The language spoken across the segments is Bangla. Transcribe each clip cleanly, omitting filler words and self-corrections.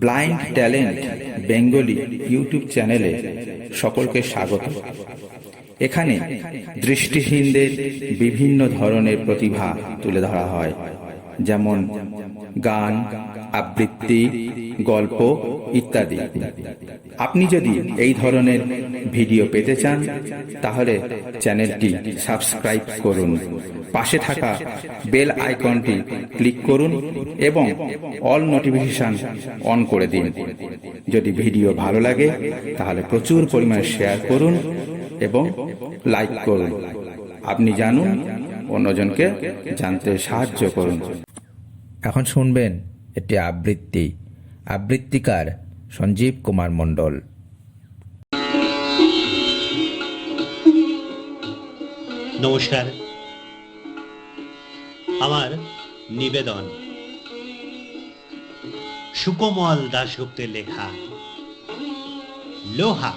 ব্লাইন্ড ট্যালেন্ট বেঙ্গলি ইউটিউব চ্যানেলে সকলকে স্বাগত। এখানে দৃষ্টিহীনদের বিভিন্ন ধরনের প্রতিভা তুলে ধরা হয়, যেমন গান, আবৃত্তি, গল্প ইত্যাদি। আপনি যদি এই ধরনের ভিডিও পেতে চান তাহলে চ্যানেলটি সাবস্ক্রাইব করুন, পাশে থাকা বেল আইকনটি ক্লিক করুন এবং অল নোটিফিকেশন অন করে দিন। যদি ভিডিও ভালো লাগে তাহলে প্রচুর পরিমাণে শেয়ার করুন এবং লাইক করুন। আপনি জানুন, অন্যজনকে জানতে সাহায্য করুন। এখন শুনবেন একটি আবৃত্তি। আবৃত্তিকার সঞ্জীব কুমার মণ্ডল। নমস্কার। আমার নিবেদন সুকোমল দাশগুপ্তের লেখা লোহা।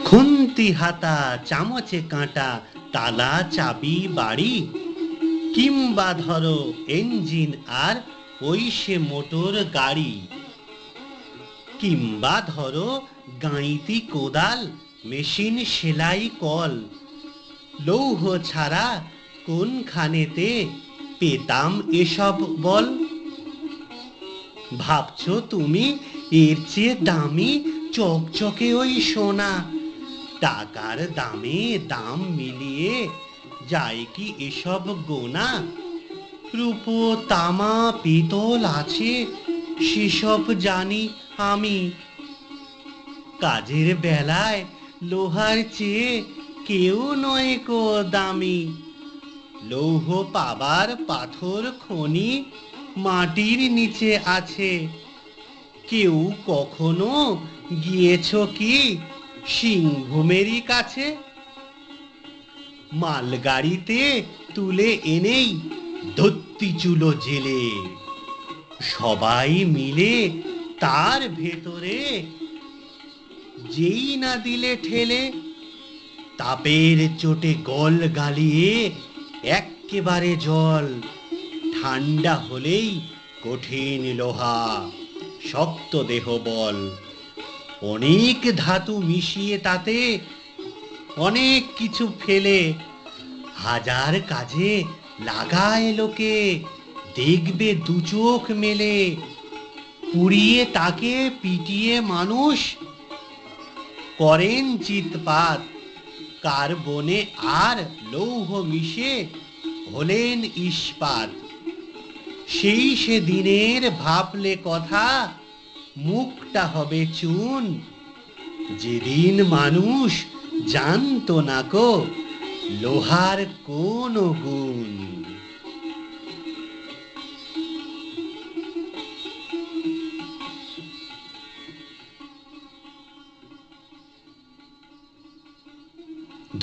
খুন্তি হাতা, চামচে কাঁটা, তালা চাবি বাড়ি, কিংবা ধরো ইঞ্জিন আর ওই সে মোটর গাড়ি, কিংবা ধরো গাঁইতি কোদাল, মেশিন সেলাই কল, লৌহ ছাড়া কোনখানেতে পেতাম এসব বল? ভাবছো তুমি এর চেয়ে দামি চকচকে ওই সোনা? টাকার দামে দাম মিলিয়ে যায় কি এসব গোনা? রূপো, তামা, পিতল আছে সেসব জানি আমি। কাজের বেলায় লোহার চেয়ে কেউ নয় কো দামি। লৌহ পাবার পাথর খনি মাটির নিচে আছে। কেউ কখনো গিয়েছ কি সিংভূমেরই কাছে? মালগাড়িতে তুলে এনেই ধত্তি চুলো জেলে, সবাই মিলে তার ভেতরে যেই না দিলে ঠেলে, তাপের চোটে গল গালিয়ে এক্কেবারে জল। ঠান্ডা হলেই কঠিন লোহা, শক্ত দেহ বল। অনেক ধাতু মিশিয়ে তাতে অনেক কিছু ফেলে, হাজার কাজে লাগায় লোকে, দেখবে দু চোখ মেলে। পুড়িয়ে তাকে পিটিয়ে মানুষ করেন চিৎপাত, কার্বনে আর লৌহ মিশে হলেন ইস্পাত। সেই সে দিনের ভাবলে কথা, মুখটা হবে চুন, যেদিন মানুষ জানতো না কো লোহার কোন গুণ।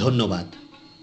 ধন্যবাদ।